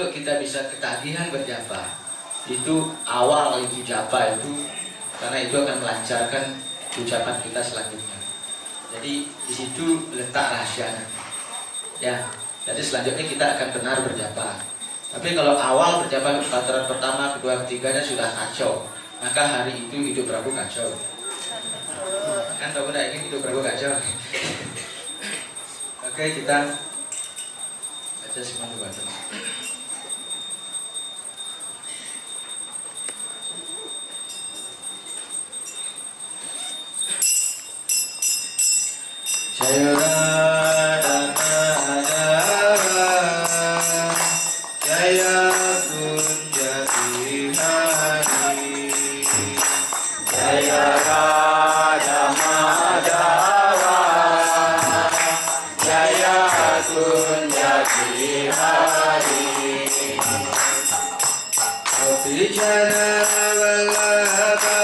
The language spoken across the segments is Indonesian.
Untuk kita bisa ketagihan berjapa, itu awal itu japa itu, karena itu akan melancarkan ucapan kita selanjutnya. Jadi di situ letak rahasianya. Ya, jadi selanjutnya kita akan benar berjapa. Tapi kalau awal berjapa putaran pertama, kedua, ketiganya sudah kacau, maka hari itu hidup Prabu kacau. Kan Prabu tidak ingin hidup Prabu kacau. Oke, kita baca semuanya baca. Jaya Radha Madhava Jaya Kunja Bihari Jaya Radha Madhava Jaya Kunja Bihari Gopi Jana Vallabha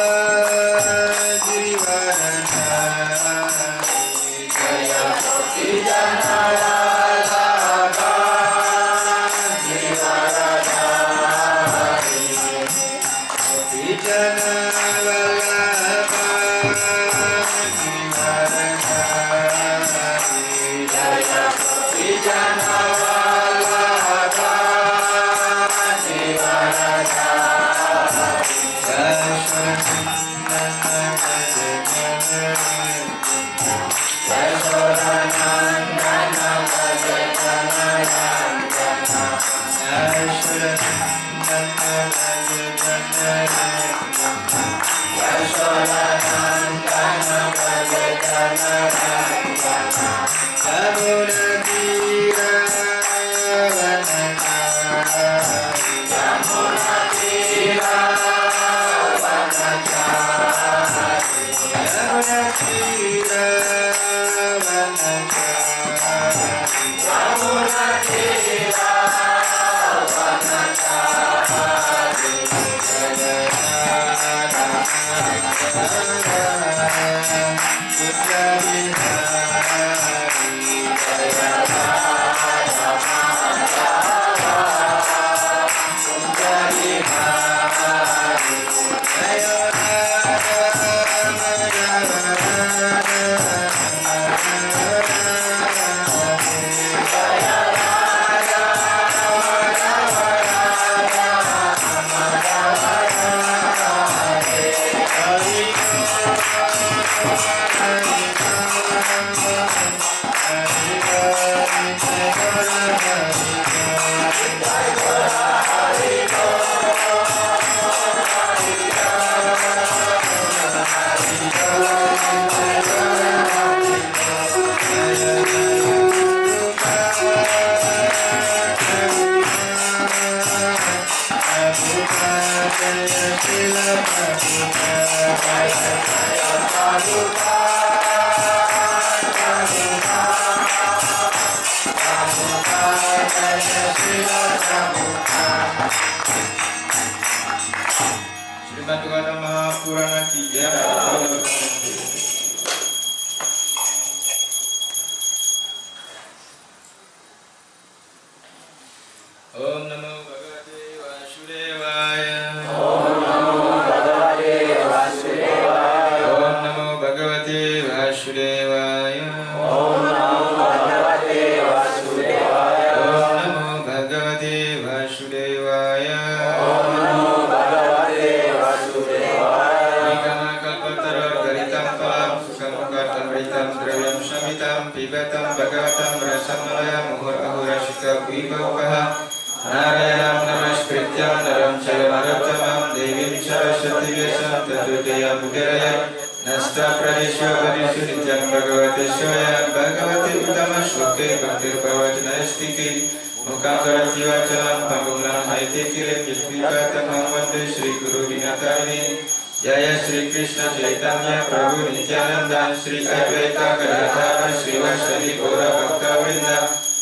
Jaya Sri Krishna Chaitanya Prabhu Nityananda Sri Advaita Gadadhara Srivasadi Gaura Bhakta Vrinda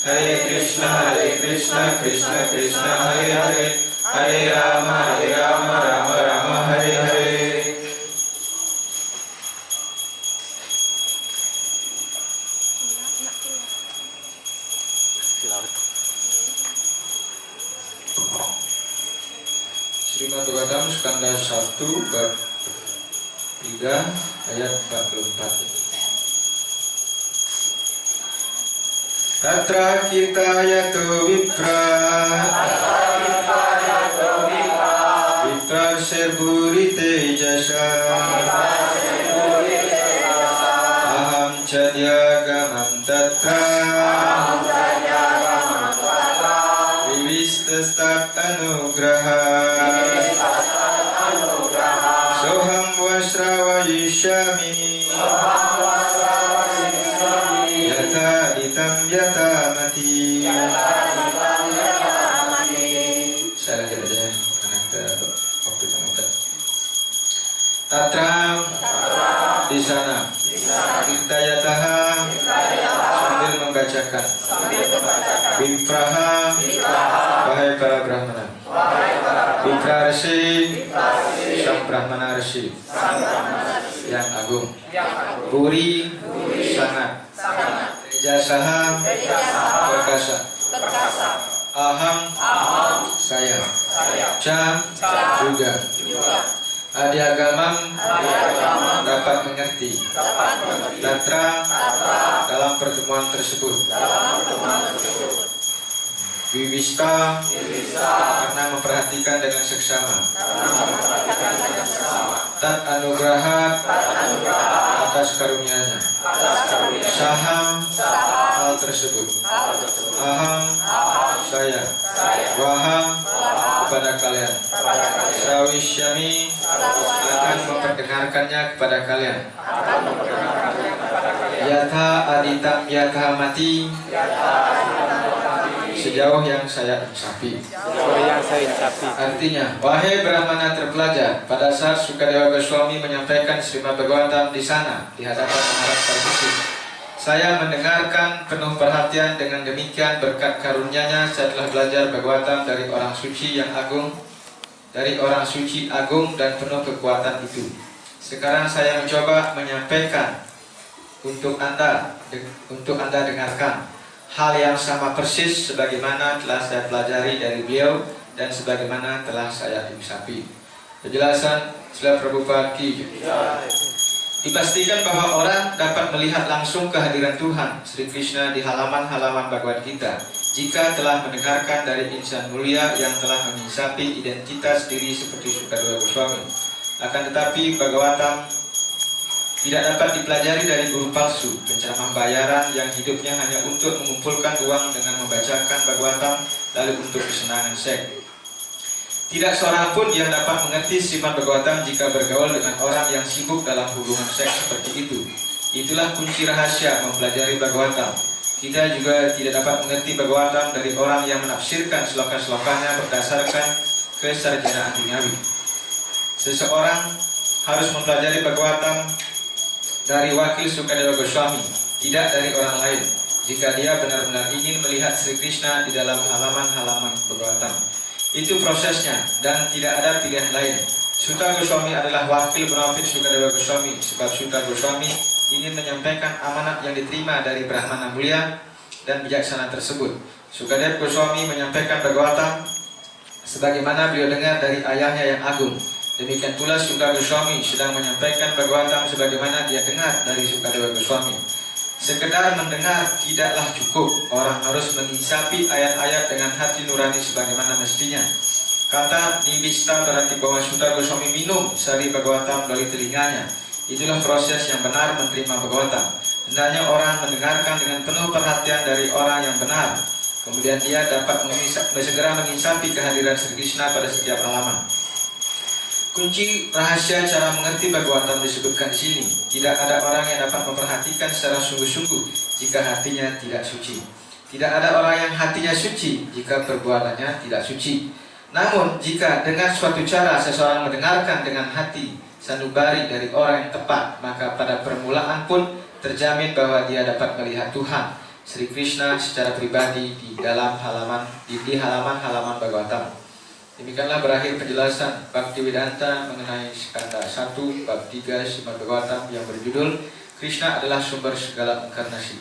Hare Krishna Krishna Krishna Hare Hare Hare Rama Rama Rama Hare Hare. Srimad Bhagavatam skanda 1 bab 3 ayat 44. Tatra kita yato vipra vipra serburite jasa aham cadyagamam tatra vivistastat anugraha soham wasravayishyami yata itam yata mati. Saya lanjut aja karena kita waktu terbatas. Tatra di sana kita yataha sambil membacakan Vipraha wahai para brahmana, Vipra Rsi sang brahmana Rsi yang agung, Puri sangat, Jasaha perkasa, Aham saya, Ca juga, Adyagamam dapat mengerti, Tatra dalam pertemuan tersebut, Vivista karena memperhatikan dengan seksama, Tat anugraha atas karunia-Nya, Saham hal tersebut, Aham saya, Waham kepada kalian, Srawisyami akan memperdengarkannya kepada kalian, Yatha aditam yatha mati sejauh yang saya insapi. Artinya, wahai brahmana terpelajar, pada saat Sukadewa Goswami menyampaikan Srimad Bhagavatam di sana di hadapan Maharaj Pariksit, saya mendengarkan penuh perhatian. Dengan demikian berkat karunia-Nya saya telah belajar Bhagavatam dari orang suci yang agung, dari orang suci agung dan penuh kekuatan itu. Sekarang saya mencoba menyampaikan untuk Anda dengarkan hal yang sama persis sebagaimana telah saya pelajari dari beliau dan sebagaimana telah saya imsapi. Penjelasan Srila Prabhupada Ki. Dipastikan bahwa orang dapat melihat langsung kehadiran Tuhan Sri Krishna di halaman-halaman Bhagavad Gita jika telah mendengarkan dari insan mulia yang telah mengisapi identitas diri seperti Sukadewa Goswami. Akan tetapi Bhagavatam tidak dapat dipelajari dari guru palsu, penceramah bayaran yang hidupnya hanya untuk mengumpulkan uang dengan membacakan Bhagavatam lalu untuk kesenangan seks. Tidak seorang pun yang dapat mengerti Srimad Bhagavatam jika bergaul dengan orang yang sibuk dalam hubungan seks seperti itu. Itulah kunci rahasia mempelajari Bhagavatam. Kita juga tidak dapat mengerti Bhagavatam dari orang yang menafsirkan sloka-slokanya berdasarkan kesarjanaan duniawi. Seseorang harus mempelajari Bhagavatam dari wakil Sukadewa Goswami, tidak dari orang lain, jika dia benar-benar ingin melihat Sri Krishna di dalam halaman-halaman Bhagavatam. Itu prosesnya dan tidak ada pilihan lain. Suta Goswami adalah wakil benefit Sukadewa Goswami, sebab Suta Goswami ingin menyampaikan amanat yang diterima dari Brahmana mulia dan bijaksana tersebut. Sukadewa Goswami menyampaikan Bhagavatam sebagaimana beliau dengar dari ayahnya yang agung. Demikian pula Suta Goswami sedang menyampaikan Bhagavatam sebagaimana dia dengar dari Sukadewa Goswami. Sekedar mendengar tidaklah cukup, orang harus mengisapi ayat-ayat dengan hati nurani sebagaimana mestinya. Kata Nivista berarti bahwa Suta Goswami minum sari Bhagavatam dari telinganya. Itulah proses yang benar menerima Bhagavatam. Hendaknya orang mendengarkan dengan penuh perhatian dari orang yang benar. Kemudian dia dapat segera mengisapi kehadiran Sri Krishna pada setiap halaman. Kunci rahasia cara mengerti Bhagavatam disebutkan di sini. Tidak ada orang yang dapat memperhatikan secara sungguh-sungguh jika hatinya tidak suci. Tidak ada orang yang hatinya suci jika perbuatannya tidak suci. Namun, jika dengan suatu cara seseorang mendengarkan dengan hati sanubari dari orang yang tepat, maka pada permulaan pun terjamin bahwa dia dapat melihat Tuhan Sri Krishna secara pribadi di dalam halaman-halaman Bhagavatam. Demikianlah berakhir penjelasan Bhaktivedanta mengenai skanda 1 bab 3 Srimad Bhagavatam yang berjudul Krishna adalah sumber segala inkarnasi.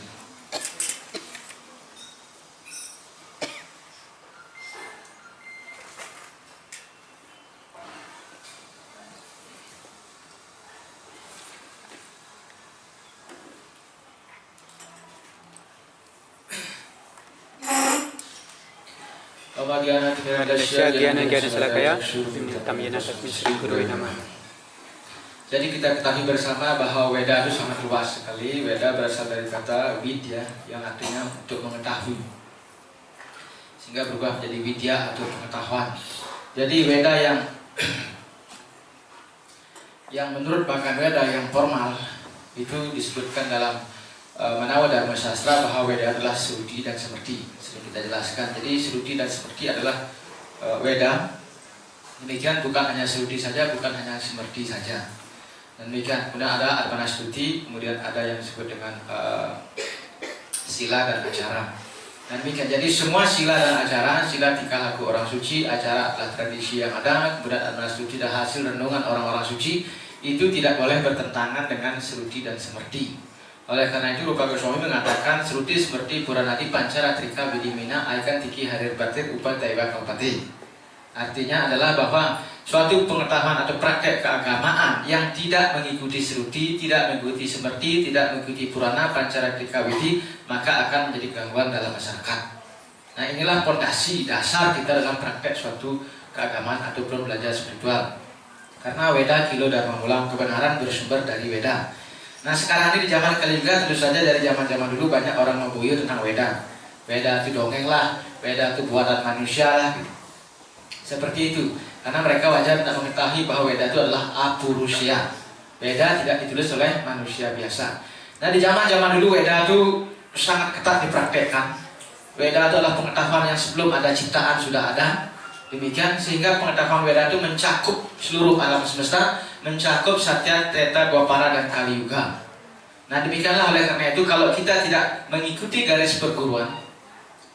Jadi kita ketahui bersama bahwa Weda itu sangat luas sekali. Weda berasal dari kata widya yang artinya untuk mengetahui, sehingga berubah menjadi widya atau pengetahuan. Jadi Weda yang menurut bahkan Weda yang formal itu disebutkan dalam Manawa Dharma Sastra bahwa Weda adalah Sruti dan Smrti. Sering kita jelaskan. Jadi Sruti dan Smrti adalah Weda. Demikian bukan hanya Sruti saja, bukan hanya Smrti saja. Dan demikian, kemudian ada Arpanastuti, kemudian ada yang disebut dengan sila dan acara. Dan demikian, jadi semua sila dan acara, sila tingkah laku orang suci, acara adalah tradisi yang ada, kemudian Arpanastuti adalah hasil renungan orang-orang suci, itu tidak boleh bertentangan dengan Sruti dan Smrti. Oleh karena itu Rupa Goswami mengatakan Sruti Smrti Puranati Pancara Trika Vidimina Aikan Tiki Harir Batir Upataiwa Kaupati. Artinya adalah bahwa suatu pengetahuan atau praktek keagamaan yang tidak mengikuti Sruti, tidak mengikuti Smrti, tidak mengikuti Purana, Pancara Trika Vidi, maka akan menjadi gangguan dalam masyarakat. Nah, inilah fondasi dasar kita dalam praktek suatu keagamaan ataupun belajar spiritual. Karena Weda Kilo Dharma Mulam, kebenaran bersumber dari Weda. Nah, sekarang ini di zaman Kaliuga tentu saja dari zaman-zaman dulu banyak orang membuyur tentang Weda. Weda itu dongeng lah, Weda itu buatan manusia lah. Seperti itu. Karena mereka wajar tidak mengetahui bahwa Weda itu adalah apurusya. Weda tidak ditulis oleh manusia biasa. Nah, di zaman-zaman dulu Weda itu sangat ketat dipraktekkan. Weda itu adalah pengetahuan yang sebelum ada ciptaan sudah ada. Demikian sehingga pengetahuan Weda itu mencakup seluruh alam semesta, mencakup Satya, Treta, Dwapara dan Kali Yuga. Nah, demikianlah oleh karena itu kalau kita tidak mengikuti garis perguruan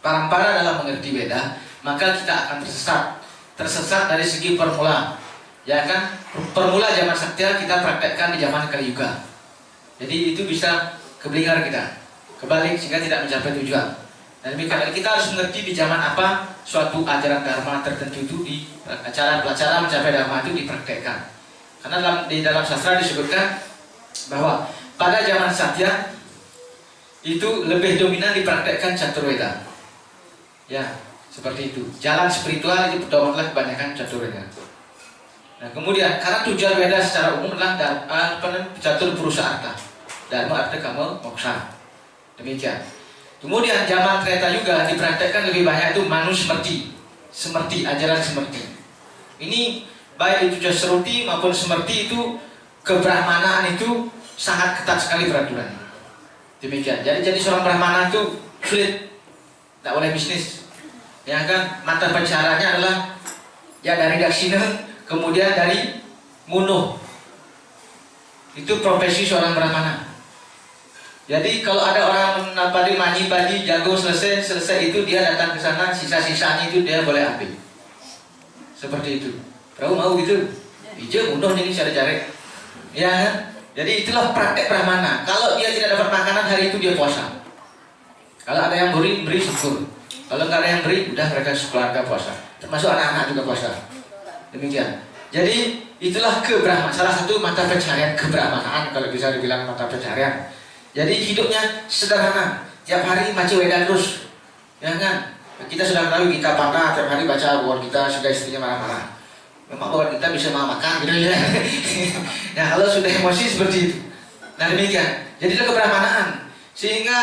parampara dalam mengerti Weda, maka kita akan tersesat dari segi permula. Ya kan? Permula zaman Satya kita praktekkan di zaman Kali Yuga. Jadi itu bisa keblinger kita, kebalik sehingga tidak mencapai tujuan. Dan demikian kita harus mengerti di zaman apa suatu ajaran dharma tertentu itu di cara mencapai dharma itu dipraktekkan. Karena di dalam sastra disebutkan bahwa pada zaman Satya itu lebih dominan dipraktekkan Caturveda. Ya, seperti itu. Jalan spiritual itu pedomanlah kebanyakan Caturveda. Nah, kemudian karena tujuan Weda secara umum adalah Catur Purusa Artha. Dharma arti kamu moksa. Demikian. Kemudian zaman Treta juga dipraktekkan lebih banyak itu Smrti, ajaran Smrti. Ini baik itu Sruti maupun Smrti itu kebrahmanaan itu sangat ketat sekali peraturan. Demikian. Jadi seorang brahmana itu sulit, tidak boleh bisnis. Ya kan, mata pencariannya adalah ya dari Daksina, kemudian dari Munuh. Itu profesi seorang brahmana. Jadi kalau ada orang padi mani padi jago selesai itu dia datang ke sana, sisa-sisanya itu dia boleh ambil. Seperti itu. Tahu mau gitu? Ijo mudah jadi cari-cari. Ya kan? Jadi itulah praktek brahmana. Kalau dia tidak dapat makanan hari itu dia puasa. Kalau ada yang beri syukur. Kalau nggak ada yang beri, udah mereka sekeluarga puasa. Termasuk anak-anak juga puasa. Demikian. Jadi itulah kebrahmanaan. Salah satu mata pencarian kebrahmanaan kalau bisa dibilang mata pencarian. Jadi hidupnya sederhana, tiap hari baca Weda terus, ya kan? Kita sudah tahu kita panah tiap hari baca buat kita sudah istrinya marah-marah. Memang buat kita bisa makan gitu ya. Nah kalau sudah emosi seperti itu, nah demikian. Jadi itu kebrahmanaan, sehingga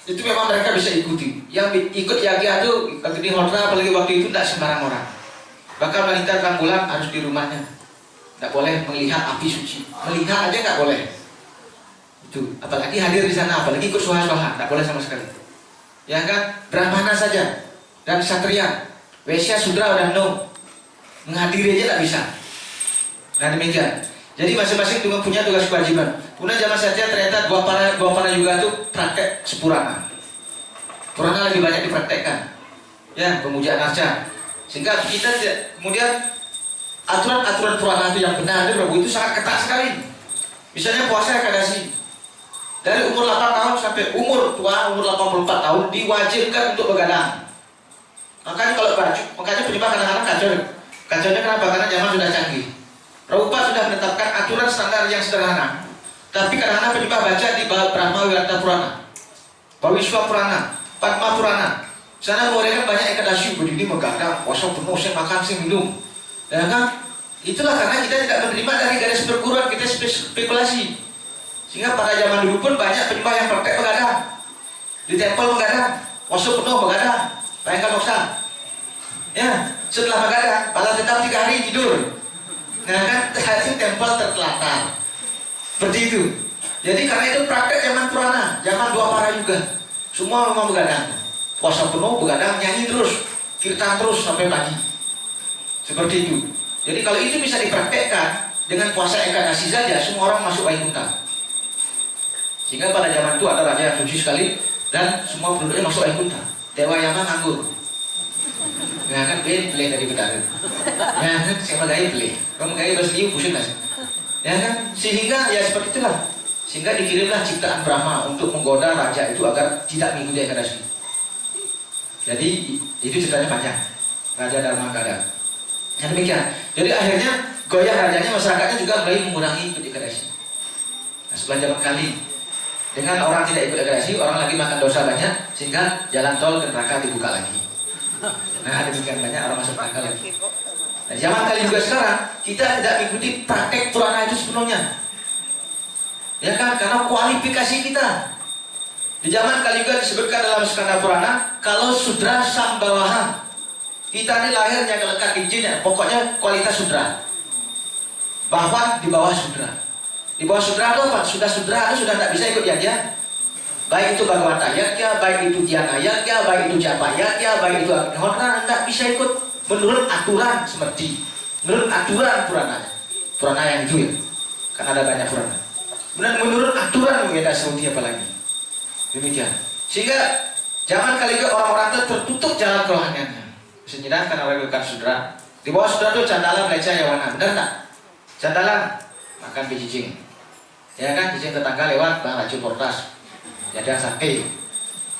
itu memang mereka bisa ikuti. Yang ikut yagya itu di Hotra apalagi waktu itu tidak sembarang orang. Bahkan wanita Tanggulang harus di rumahnya, tidak boleh melihat api suci, melihat aja nggak boleh. Itu apalagi hadir di sana, apalagi ikut suha-suha, tidak boleh sama sekali. Ya kan, brahmana saja dan satria, Wesya, Sudra dan No menghadiri aja tidak bisa. Nah demikian. Jadi masing-masing punya tugas kewajiban. Kemudian zaman Satya ternyata Dwapara juga itu praktek sepurana. Purana lebih banyak dipraktekkan. Ya, pemujaan arca. Sehingga kita kemudian aturan-aturan Purana itu yang benar itu sangat ketat sekali. Misalnya puasa Ekadasi. Dari umur 8 tahun sampai umur tua, umur 84 tahun diwajibkan untuk begadang. Makanya kalau baju, makanya penyebab kadang-kadang kacau. Kacaunya kenapa? Karena zaman sudah canggih. Prabhupada sudah menetapkan aturan standar yang sederhana. Tapi kadang-kadang penyebab baca di Brahma Wirata Purana, Bhaviswa Purana, Padma Purana. Sana mereka banyak ekadasi berdiri begadang, puasa penuh, saya makan, saya minum. Ya kan? Itulah karena kita tidak menerima dari garis perguruan, kita spekulasi. Sehingga pada zaman dulu pun banyak penyembah yang praktek begadang. Di tempel begadang, puasa penuh begadang, bayangkan dosa. Ya, setelah begadang, malah tetap 3 hari tidur. Nah kan, hasil tempel tertelantar. Seperti itu. Jadi karena itu praktek zaman Purana, zaman Dwapara juga. Semua memang begadang. Puasa penuh, begadang, nyanyi terus, kirtan terus sampai pagi. Seperti itu. Jadi kalau itu bisa dipraktekkan dengan puasa ekadasi saja, semua orang masuk Waikunta. Sehingga pada zaman itu ada raja yang suci sekali dan semua penduduknya masuk Waikunta. Dewa Yama nganggur. Ya kan, beli dari bedara. Ya kan, siapa gaya beli? Kamu gaya berseliu pusing nggak sih? Ya kan, sehingga ya seperti itulah. Sehingga dikirimlah ciptaan Brahma untuk menggoda raja itu agar tidak mengikuti ekadasi. Jadi itu ceritanya panjang. Raja Dharmakada. Yang demikian. Jadi akhirnya goyah rajanya, masyarakatnya juga mulai mengurangi ikut ekadasi. Nah, setelah zaman Kali, dengan orang tidak ikut ekadasi, orang lagi makan dosa banyak, sehingga jalan tol ke neraka dibuka lagi. Nah, demikian banyak orang masuk neraka lagi. Nah, zaman Kali juga sekarang kita tidak mengikuti praktek Purana itu sepenuhnya. Ya kan, karena kualifikasi kita. Di zaman Kali juga disebutkan dalam Skanda Purana, kalau Sudra Sambawaha, kita ini lahirnya kelekat di jinnya, pokoknya kualitas Sudra. Bahwa di bawah Sudra. Di bawah Sudra itu apa? Sudah Sudra itu sudah tidak bisa ikut dia. Baik itu Bhagavata Yagya, baik itu Dhyana Yagya, baik itu Japa Yagya, baik itu Agnihotra, tidak bisa ikut menurut aturan seperti menurut aturan Purana. Purana yang itu ya. Karena ada banyak Purana. Menurut aturan Weda Sruti apalagi. Demikian. Sehingga zaman Kali juga orang-orang itu tertutup jalan kerohaniannya. Sedangkan orang bukan Sudra. Di bawah Sudra itu Candala, Mlecha, Yawana. Benar tak? Candala makan bijijing. Ya kan, bijijing tetangga lewat Bang Raju Portas. Jadi sampai.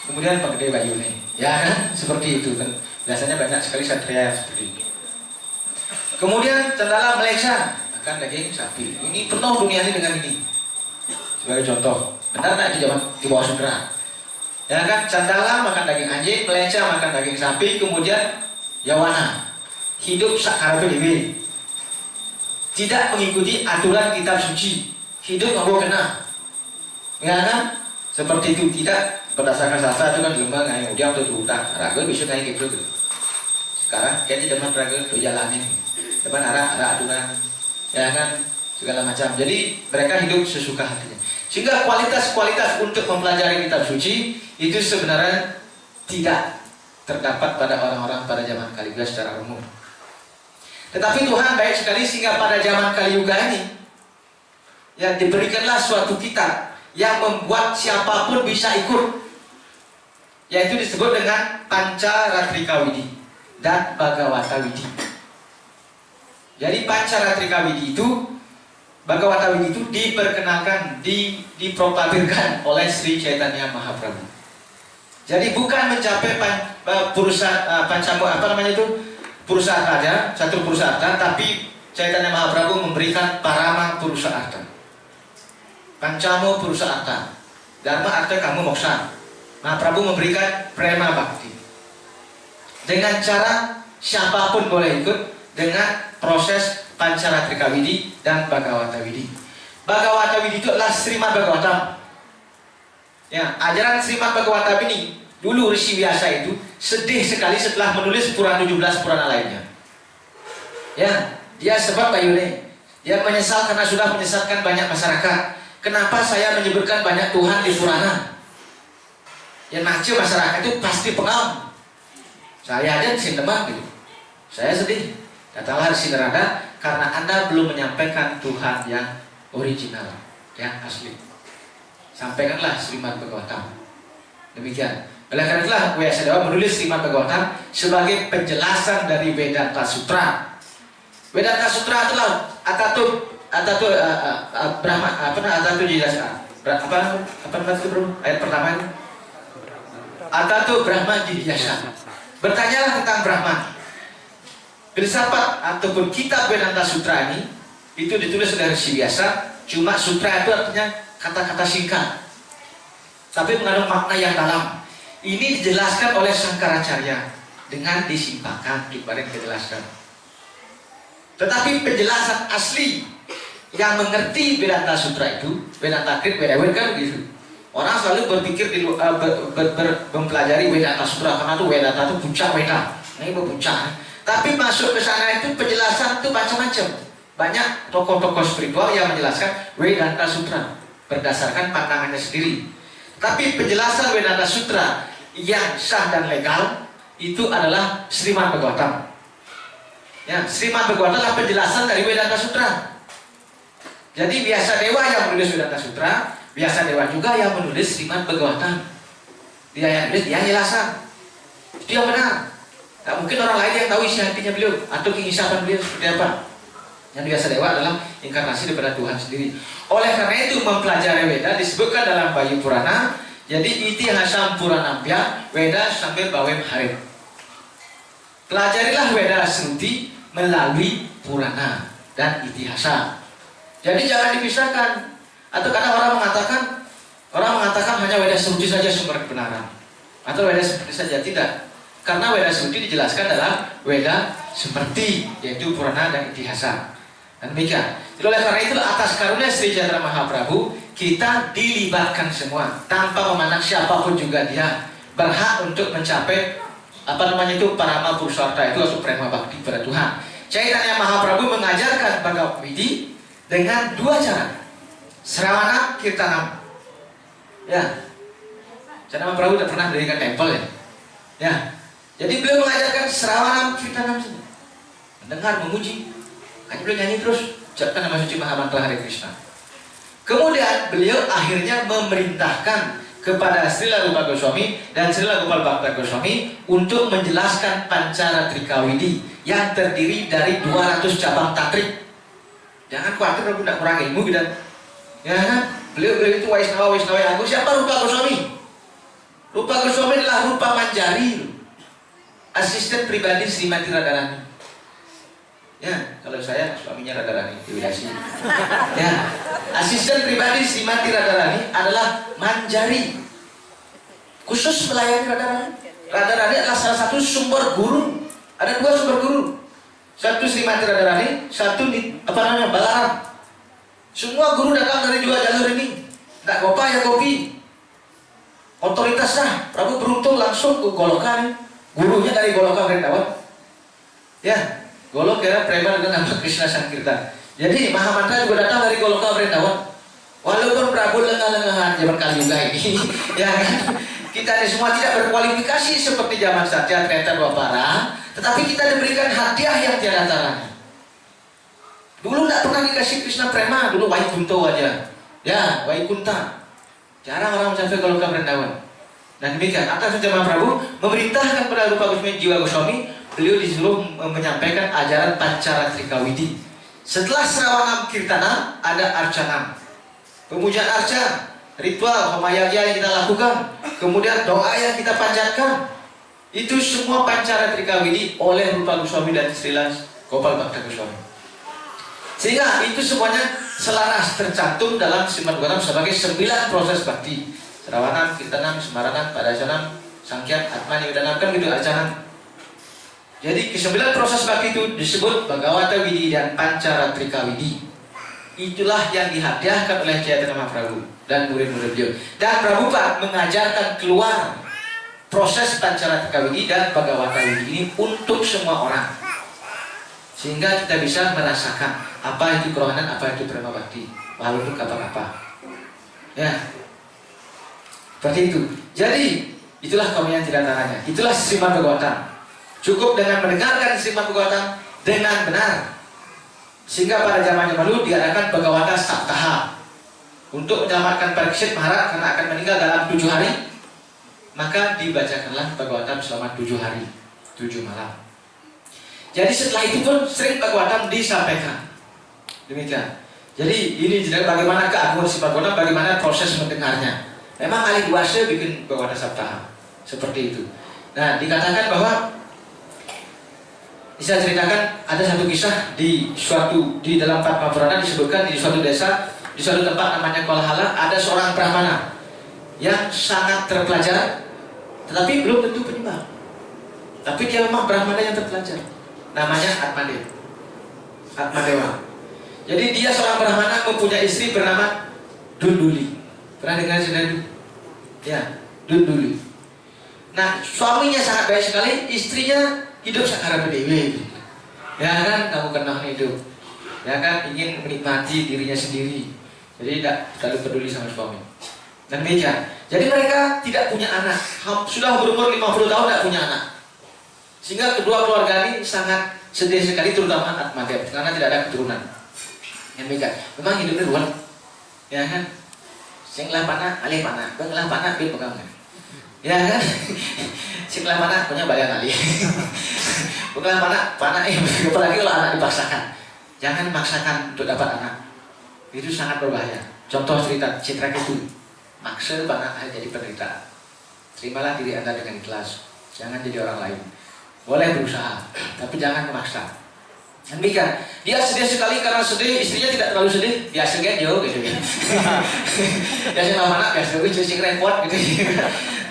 Kemudian Pegede Bayune. Ya kan, seperti itu kan. Biasanya banyak sekali satria seperti itu. Kemudian Candala, Mlecha makan daging sapi. Ini penuh dunia ini dengan ini. Sebagai contoh. Benar tak di zaman di bawah Sudra? Ya kan, Candala makan daging anjing, Mlecha makan daging sapi, kemudian Yawana hidup sakarepe dhewe. Tidak mengikuti aturan kitab suci, hidup nganggo kena. Ya kan? Seperti itu, tidak berdasarkan sastra itu kan lembang ngai udiang tuh utang. Raga bisa ngai gitu. Sekarang kayaknya teman raga tuh jalanin. Depan arah aturan. Ya kan? Segala macam. Jadi mereka hidup sesuka hatinya. Sehingga kualitas-kualitas untuk mempelajari kitab suci itu sebenarnya tidak terdapat pada orang-orang pada zaman Kaliuga secara umum. Tetapi Tuhan baik sekali sehingga pada zaman Kaliuga ini ya diberikanlah suatu kitab yang membuat siapapun bisa ikut, yaitu disebut dengan Panca-Ratrika Widi dan Bhagavata Widi. Jadi Panca-Ratrika Widi itu, Bhagavata Widi itu diperkenalkan, diproklamirkan oleh Sri Chaitanya Mahaprabhu. Jadi bukan mencapai Purusarta, satu Purusarta, tapi Chaitanya Mahaprabhu memberikan Parama Purusarta. Pancamo Purusarta. Dharma arta kamu moksa. Mahaprabhu memberikan Prema Bhakti. Dengan cara siapapun boleh ikut dengan proses Panca-Ratrika Widi dan Bhagavata Widi. Bhagavata Widi itu adalah Srimad Bhagavatam. Ya, ajaran Srimad Bhagavatam ini dulu Rishi Vyasa itu sedih sekali setelah menulis Purana 17 Purana lainnya. Ya, dia sebab Bayune. Dia menyesal karena sudah menyesatkan banyak masyarakat. Kenapa saya menyebutkan banyak Tuhan di Purana? Yang nace masyarakat itu pasti pengal. Saya aja sinteman gitu. Saya sedih. Katalah Rishi Narada, karena Anda belum menyampaikan Tuhan yang original, yang asli. Sampaikanlah Srimad Bhagavatam. Demikian. Oleh karena itulah Vyasadeva menulis Srimad Bhagavatam sebagai penjelasan dari Vedanta Sutra. Vedanta Sutra itulah Brahma, Atatu Jidasa. Apa itu bro? Ayat pertama itu. Atatu Brahma Jidasa. Bertanyalah tentang Brahman. Filsafat ataupun kitab Vedanta Sutra ini itu ditulis oleh Rishi Vyasa. Cuma sutra itu artinya kata-kata singkat, tapi mengandung makna yang dalam. Ini dijelaskan oleh Sangkaracarya dengan disimpangkan, kemarin dijelaskan. Tetapi penjelasan asli yang mengerti Vedanta Sutra itu, Vedanta Krit, Vedawin kan begitu. Orang selalu berpikir mempelajari Vedanta Sutra karena itu Vedanta itu puncak Veda. Nah, ini puncak. Tapi masuk ke sana itu penjelasan itu macam-macam. Banyak tokoh-tokoh spiritual yang menjelaskan Vedanta Sutra berdasarkan pandangannya sendiri. Tapi penjelasan Vedanta Sutra yang sah dan legal itu adalah Srimad Bhagavatam. Ya, Srimad Bhagavatam adalah penjelasan dari Vedanta Sutra. Jadi biasa dewa yang menulis Vedanta Sutra, biasa dewa juga yang menulis Srimad Bhagavatam. Dia yang menulis, dia jelasan. Itu yang benar. Tak mungkin orang lain yang tahu isi hatinya beliau atau keinginan beliau seperti apa. Yang biasa dewa adalah inkarnasi daripada Tuhan sendiri. Oleh karena itu mempelajari Veda disebutkan dalam Bayu Purana. Jadi iti hasam Puranambya Veda sambil bawem harim. Pelajarilah Veda Sruti melalui Purana dan itihasa. Jadi jangan dipisahkan. Atau kadang orang mengatakan hanya Veda Sruti saja sumber kebenaran, atau Veda Sruti saja. Tidak. Karena Veda Sruti dijelaskan dalam Veda Smrti, yaitu Purana dan itihasa. Dan demikian. Jadi oleh karena itu atas karunia Sri Chandra Mahaprabhu kita dilibatkan semua tanpa memandang siapapun juga dia berhak untuk mencapai Parama Purusarta itu atau prema bakti pada Tuhan. Chaitanya Mahaprabhu mengajarkan Bhagavad Gita dengan dua cara, Srawana Kirtanam. Ya, Chaitanya Mahaprabhu tidak pernah mendirikan tempel ya. Ya, jadi beliau mengajarkan Srawana Kirtanam saja, mendengar, memuji. Hanya beliau nyanyi terus, ucapkan nama suci Mahamantra Hare Krishna. Kemudian beliau akhirnya memerintahkan kepada Srila Rupa Goswami dan Srila Gopal Bhatta Goswami untuk menjelaskan Pancaratrika-Widi yang terdiri dari 200 cabang tantrik. Jangan khawatir kalau tidak kurang ilmu gitu. Ya kan? Beliau itu Waisnawa yang agung. Siapa Rupa Goswami? Rupa Goswami adalah Rupa Manjari, asisten pribadi Srimati Radharani. Ya, kalau saya suaminya Radharani Dewi-Dasi. Ya, asisten pribadi Srimati Radharani adalah Manjari, khusus melayani Radharani. Radharani adalah salah satu sumber guru. Ada dua sumber guru. Satu Srimati Radharani, satu Balaram. Semua guru datang dari dua jalur ini. Tidak Gopa ya kopi. Otoritasnya Prabu beruntung langsung ke Golokan. Gurunya dari Golokan Vrindavan. Ya, Golok kira preman dengan nama Krishna Sankirtan. Jadi Mahamantra juga datang dari Goloka Vrindavan. Walaupun Prabu lengah-lengahan zaman Kaliuga ini, ya kan? Kita ini semua tidak berkualifikasi seperti zaman Satya, Treta, Dwapara, tetapi kita diberikan hadiah yang tiada taranya. Dulu tidak pernah dikasih Krishna prema, dulu Vaikunto aja. Ya, Vaikunta. Jarang orang mencapai Goloka Vrindavan. Dan demikian, atas zaman Prabu memerintahkan kepada Rupa Goswami Jiwa Goswami, beliau disuruh menyampaikan ajaran Pancaratrika-Widi. Setelah Srawanam Kirtana ada Arcanam, pemujaan arca, ritual homayagya yang kita lakukan, kemudian doa yang kita panjatkan. Itu semua Pancaratrika-Widi oleh Rupa Goswami dan Srila Gopal Bhatta Goswami. Sehingga itu semuanya selaras tercantum dalam Srimad Bhagavatam sebagai 9 proses bakti. Srawanam, Kirtanam, Smaranam, Padasanam, Sangkyam, Atmani, Udanam, kan gitu arcanam. Jadi ke-9 proses bakti itu disebut Bhagavata Widi dan Pancaratrika Widi. Itulah yang dihadiahkan oleh Chaitanya Mahaprabhu dan murid-murid beliau. Dan Prabhupada mengajarkan keluar proses Pancaratrika Widi dan Bhagavata Widi ini untuk semua orang. Sehingga kita bisa merasakan apa itu kerohanian, apa itu prema bakti, walaupun apa-apa. Ya, seperti itu. Jadi itulah karunia tidak taranya. Itulah Srimad Bhagavatam. Cukup dengan mendengarkan Srimad Bhagavatam dengan benar. Sehingga pada zaman dahulu diadakan Bhagavata Saptaha untuk menyelamatkan Parikshit Maharaj karena akan meninggal dalam 7 hari. Maka dibacakanlah Bhagavatam selama 7 hari, 7 malam. Jadi setelah itu pun sering Bhagavatam disampaikan. Demikian. Jadi ini bagaimana keagungan Srimad Bhagavatam, bagaimana proses mendengarnya. Memang ahli dwasa bikin Bhagavata Saptaha seperti itu. Nah, dikatakan bahwa bisa ceritakan ada satu kisah di dalam Padma Purana disebutkan di suatu desa, di suatu tempat namanya Kolahala, ada seorang brahmana yang sangat terpelajar, tetapi belum tentu penyembah. Tapi dia memang Brahmana yang terpelajar. Namanya Atmadewa. Jadi dia seorang Brahmana mempunyai istri bernama Dunduli. Pernah dengar sudah? Ya, Dunduli. Nah, suaminya sangat baik sekali, istrinya hidup sakara dewi. Ya kan, kamu kenal hidup. Ya kan, ingin menikmati dirinya sendiri. Jadi tidak terlalu peduli sama suami. Dan meja. Jadi mereka tidak punya anak. Sudah berumur 50 tahun tidak punya anak. Sehingga kedua keluarga ini sangat sedih sekali, terutama Atmadewa, karena tidak ada keturunan. Yang meja. Memang hidupnya ruwet. Ya kan? Sing lah panah, alih panah. Bang lah panah, bil pegang. Ya kan? Sing lah panah, punya bayan alih. Bukan panah, apalagi kalau anak dipaksakan. Jangan maksakan untuk dapat anak. Itu sangat berbahaya. Contoh cerita Citra itu. Maksa panah jadi penderitaan. Terimalah diri Anda dengan ikhlas. Jangan jadi orang lain. Boleh berusaha, tapi jangan memaksa. Demikian. Dia sedih sekali karena sedih, istrinya tidak terlalu sedih. Biasa jauh gitu ya. Biasa anak biasa cuci repot gitu.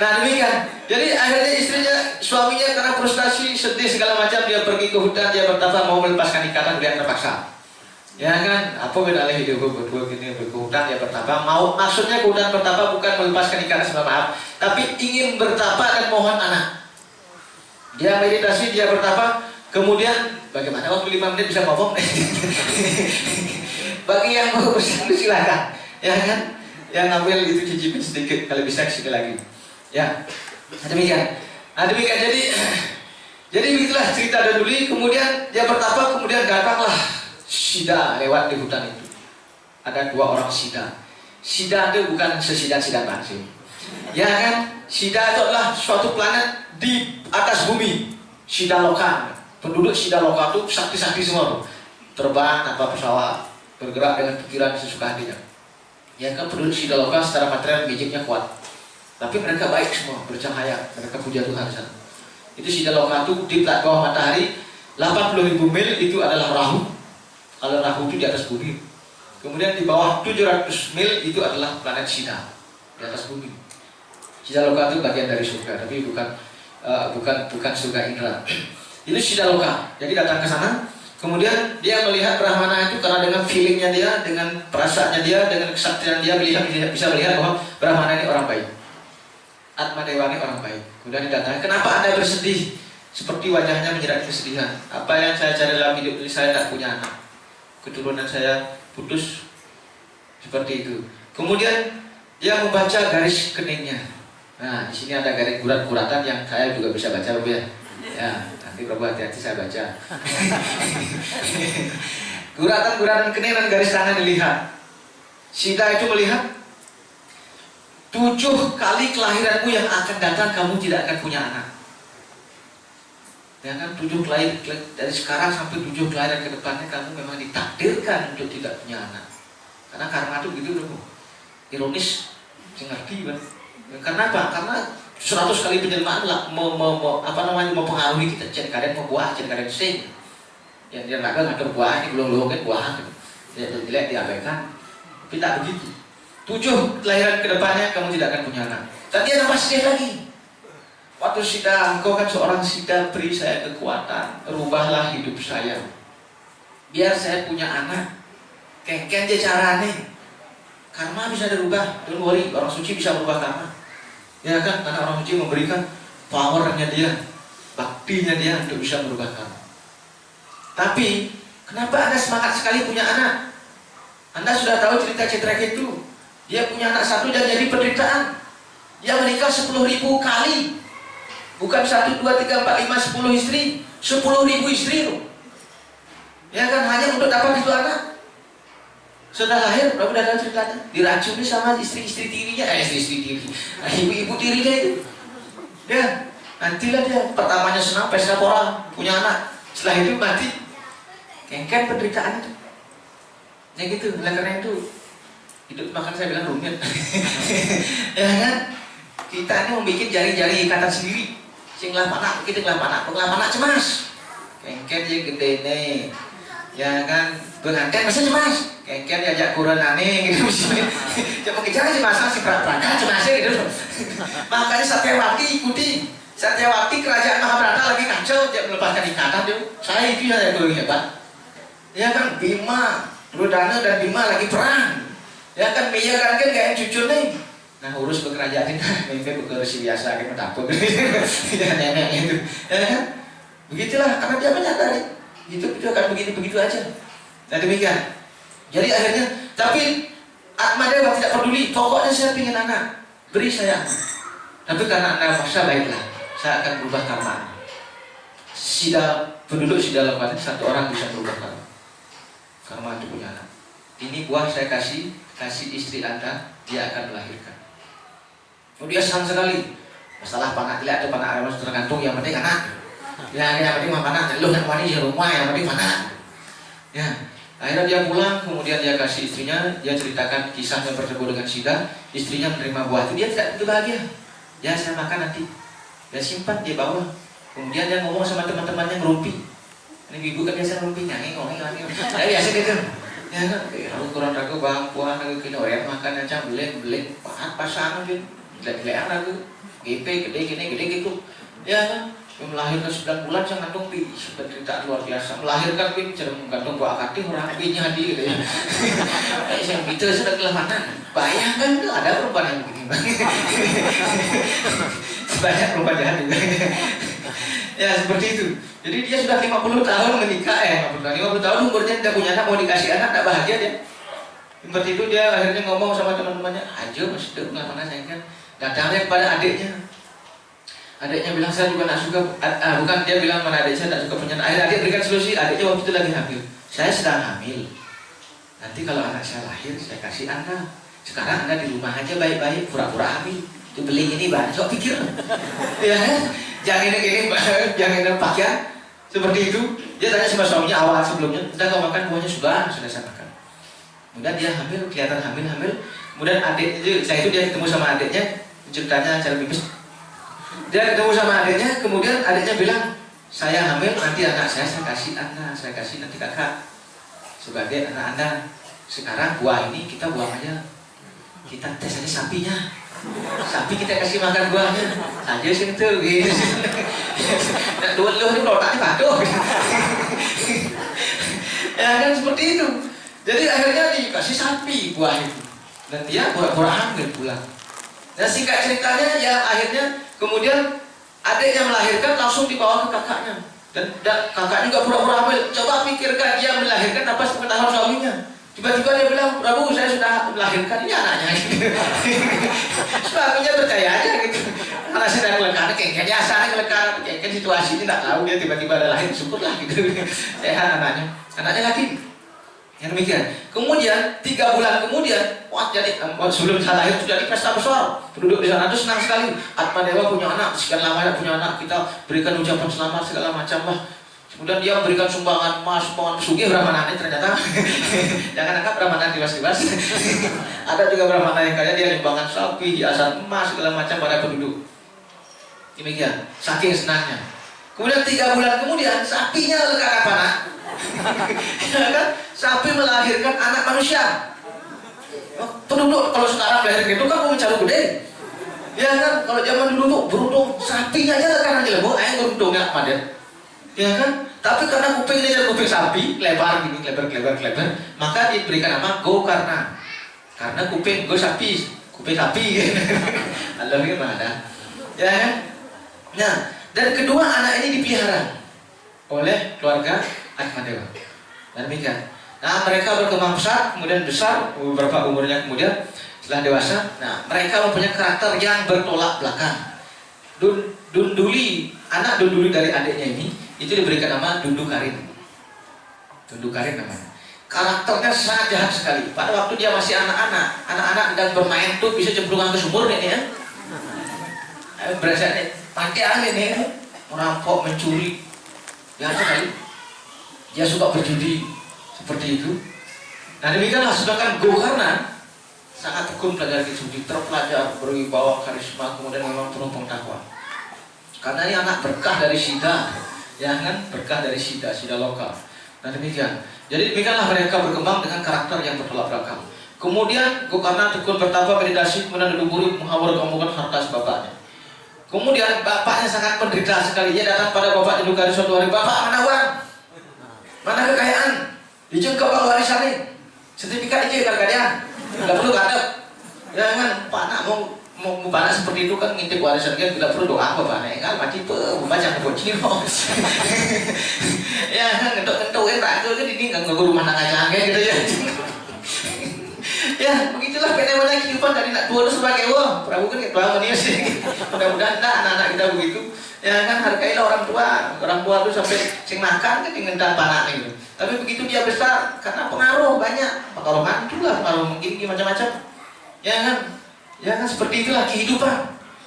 Nah demikian. Jadi akhirnya istrinya, suaminya karena frustasi, sedih segala macam, dia pergi ke hutan, dia bertapa mau melepaskan ikatan, dia terpaksa. Ya kan, apa bedanya hidup berdua gini, ke hutan dia bertapa. Maksudnya ke hutan bertapa bukan melepaskan ikatan sama maaf, tapi ingin bertapa dan mohon anak. Dia meditasi, dia bertapa, kemudian bagaimana waktu 5 menit bisa ngomong? Bagi yang mau silakan, ya kan? Yang ngambil itu cicipin sedikit, kalau bisa kesini lagi. Ya, demikian. Nah demikian, jadi begitulah cerita Dunduli. Kemudian dia bertapa, kemudian datanglah Sida lewat di hutan itu. Ada 2 orang Sida. Sida itu bukan sesidan-sidan bangsa. Ya kan? Sida itu adalah suatu planet di atas bumi. Sida Loka. Penduduk Sida Loka itu sakti-sakti semua. Terbang tanpa pesawat, bergerak dengan pikiran sesuka hatinya. Ya kan, penduduk Sida Loka secara material magicnya kuat. Tapi mereka baik semua, bercahaya, mereka puja Tuhan sana. Itu Sida Loka itu di bawah matahari 80.000 mil itu adalah Rahu. Kalau Rahu itu di atas bumi. Kemudian di bawah 700 mil itu adalah planet Sida di atas bumi. Sida Loka itu bagian dari surga, tapi bukan surga indra. Itu Sida Loka. Jadi datang ke sana. Kemudian dia melihat Brahmana itu karena dengan feelingnya dia, dengan perasaannya dia, dengan kesaktian dia bisa melihat bahwa Brahmana ini orang baik. Atmadewa ini orang baik. Kemudian didatangi, kenapa Anda bersedih? Seperti wajahnya menjerat kesedihan. Apa yang saya cari dalam hidup ini, saya tidak punya anak. Keturunan saya putus. Seperti itu. Kemudian dia membaca garis keningnya. Nah, di sini ada garis gurat-guratan yang saya juga bisa baca, ya. Ya, nanti Prabu hati-hati saya baca. Guratan-guratan kening dan garis tangan dilihat. Sida itu melihat 7 kali kelahiranmu yang akan datang kamu tidak akan punya anak. Ya kan, 7 kelahiran dari sekarang sampai 7 kelahiran ke depannya kamu memang ditakdirkan untuk tidak punya anak. Karena karma itu gitu loh. Ironis, saya ngerti kan. Karena apa? Karena 100 kali penjelmaan lah mempengaruhi kita. Jadi kalian mau buah, jadi kalian sing. Yang dia ngatur buah ini belum kan buah. Ya jelek diabaikan. Tapi tak begitu. 7 kelahiran ke depannya kamu tidak akan punya anak. Dan dia tambah sedih lagi. Waktu Sida, engkau kan seorang Sida, beri saya kekuatan, rubahlah hidup saya. Biar saya punya anak. Kengken aja caranya. Karma bisa dirubah. Don't worry, orang suci bisa berubah karma. Ya kan, karena orang suci memberikan powernya dia, baktinya dia untuk bisa merubah karma. Tapi, kenapa Anda semangat sekali punya anak? Anda sudah tahu cerita Citra itu. Dia punya anak 1 dan jadi penderitaan. Dia menikah 10.000 kali. Bukan 1, 2, 3, 4, 5, 10 istri. 10.000 istri loh. Ya kan, hanya untuk dapat itu anak. Sudah lahir, berapa udah tahu ceritanya? Diracuni sama istri-istri tirinya. Istri-istri tiri. Ibu-ibu tirinya itu. Ya, nantilah dia. Pertamanya senang, pesta pora, punya anak. Setelah itu mati. Kengken penderitaan itu. Ya gitu, karena itu hidup makan saya bilang rumit. Ya kan? Kita ini membuat jari-jari ikatan sendiri. Sing lapanak, kita lapanak cemas. Kengken dia gede nih. Ya kan? Pengantin masa cemas. kengken diajak kurang aneh gitu. Cuma kejar si Masang si Praga cuma aja gitu. Makanya Satyawati ikuti. Satyawati kerajaan Mahabharata lagi kacau, dia melepaskan ikatan dia. Saya itu yang paling hebat. Ya kan Bima, Duryodhana dan Bima lagi perang. Ya kan Mia kan kayak cucu nih. Nah urus bekerajaan ini, mimpi bekerja biasa kayak mentapur. Ya nenek itu. Ya kan? Begitulah karena dia menyadari itu akan begitu aja. Dan demikian. Jadi akhirnya, tapi Atmadewa tidak peduli. Pokoknya saya ingin anak, beri saya. Tapi karena anda maksa baiklah, saya akan berubah karma. Penduduk Sida Loka satu orang bisa berubah karma. Karma itu punya anak. Ini buah saya kasih istri anda, dia akan melahirkan. Oh dia senang sekali. Masalah panak lihat atau panak arus tergantung, yang penting anak. Ya yang penting mana, lu yang wani di rumah, yang penting mana. Ya, akhirnya dia pulang, kemudian dia kasih istrinya, dia ceritakan kisah yang bertemu dengan Sida, istrinya menerima buah itu, dia tidak begitu bahagia. Ya saya makan nanti, dia simpan, dia bawa. Kemudian dia ngomong sama teman-temannya ngerumpi. Ini ibu kan biasa ngerumpi, nyanyi, biasa gitu. Ya kan, aku kurang ragu bang, puan aku kini orang makan aja, belek, pasangan gitu, belek aku, GP gede gitu. Ya kan. Melahirkan 9 bulan saya ngandung pi, cerita luar biasa. Melahirkan pi, cara menggantung buah akati orang pinya di gitu ya. Saya gitu sudah kelemahan. Bayangkan tuh ada perempuan yang begini. Banyak perempuan jahat juga. Ya seperti itu. Jadi dia sudah 50 tahun menikah 50 tahun umurnya tidak punya anak, mau dikasih anak tidak bahagia dia. Seperti itu dia akhirnya ngomong sama teman-temannya, aja masih tidak mana saya kan. Datangnya kepada adiknya. Adiknya bilang saya juga tidak suka, bukan dia bilang mana adik saya tidak suka punya anak. Akhirnya adik berikan solusi, adiknya waktu itu lagi hamil. Saya sedang hamil. Nanti kalau anak saya lahir, saya kasih anda. Sekarang anda di rumah aja baik-baik, pura-pura hamil. Itu beli ini banyak, sok pikir. Ya, jangan ini, jangan pakaian seperti itu. Dia tanya sama suaminya awal sebelumnya, udah kau makan buahnya sudah saya makan. Kemudian dia hamil, kelihatan hamil. Kemudian adik itu, saya itu dia ketemu sama adiknya, ceritanya cara bibis. Dia ketemu sama adiknya, kemudian adiknya bilang, saya hamil, nanti anak saya kasih anda, saya kasih nanti kakak sebagai anak anda. Sekarang buah ini kita buang aja, kita tes aja sapinya, sapi kita kasih makan buahnya, aja sih itu, gitu. Dua itu otaknya batu. Ya kan seperti itu. Jadi akhirnya dikasih sapi buah itu, dan dia pura-pura hamil pulang. Dan singkat ceritanya, ya akhirnya kemudian adiknya melahirkan langsung dibawa ke kakaknya, dan kakak juga pura-pura hamil. Coba pikirkan dia melahirkan tanpa sepengetahuan suaminya. Tiba-tiba dia bilang, Prabu saya sudah melahirkan, ini anaknya. Suaminya percaya aja gitu. Karena sedang kelekaran, kayaknya asalnya kelekaran, kayaknya situasi ini tidak tahu, dia tiba-tiba ada lahir, syukurlah gitu. Sehat anaknya lagi. Yang demikian. Kemudian 3 bulan kemudian, wah jadi sebelum saya lahir sudah di pesta besar. Penduduk di sana itu senang sekali. Atmadewa punya anak, sekian lama punya anak, kita berikan ucapan selamat segala macam lah. Kemudian dia memberikan sumbangan emas, sumbangan sugih Brahmana ternyata. Jangan anggap Brahmana tiwas-tiwas. Ada juga Brahmana yang kaya, dia nyumbangkan sapi, hiasan emas segala macam pada penduduk. Demikian, saking senangnya. Kemudian 3 bulan kemudian sapinya lekar apa nak? Ya kan? Sapi melahirkan anak manusia. Penduduk kalau sekarang melahirkan itu kan mau mencari gede. Ya kan? Kalau zaman dulu tuh beruntung sapinya aja lekar aja lebo, ayam beruntungnya padat. Ya kan? Tapi karena kupingnya jadi kuping sapi, lebar gini, lebar, maka diberikan nama Gokarna. Karena kuping go sapi, kuping sapi. Allah gimana? Ya kan? Nah, dan kedua anak ini dipelihara oleh keluarga Atmadewa. Dan demikian. Nah, mereka berkembang pesat, kemudian besar, beberapa umurnya kemudian setelah dewasa. Nah, mereka mempunyai karakter yang bertolak belakang. Anak Dunduli dari adiknya ini itu diberikan nama Dundukarin. Dundukarin namanya. Karakternya sangat jahat sekali. Pada waktu dia masih anak-anak sedang bermain tuh bisa cemplungan ke sumur nih ya. Berasa nih, pakaian ini merampok, mencuri. Ya sekali. Dia suka berjudi seperti itu. Nah demikianlah, sedangkan Gokarna sangat tekun belajar judi, terpelajar, berwibawa, karisma, kemudian memang penuh pengetahuan. Karena ini anak berkah dari Sida, ya kan, berkah dari Sida Loka. Nah demikian. Jadi demikianlah mereka berkembang dengan karakter yang bertolak belakang. Kemudian Gokarna tekun bertapa meditasi, kemudian duduk menghawur-hawurkan harta bapaknya. Kemudian bapaknya sangat menderita sekali. Dia datang pada bapak Jendukari suatu hari, "Bapak, mana uang? Mana kekayaan? Dijengkau bang warisan ini. Sertifikat aja kadang-kadang. Tidak perlu kadang. Ya kan, Pak nak mau bapak seperti itu kan ngintip warisan kan tidak perlu doa bapak nek kan mati membaca buku Cino." Ya kan ngentok-ngentok kan ini nggak rumah nang aja gitu ya. Ya begitulah fenomena kehidupan dari nak tua itu sebagai wah Prabu kan ketua manis sih. Mudah-mudahan anak-anak kita begitu. Ya kan hargailah orang tua itu sampai sing makan kan dengan panak itu. Tapi begitu dia besar karena pengaruh banyak, pengaruh mantu lah, pengaruh mungkin macam-macam. Ya kan seperti itulah kehidupan.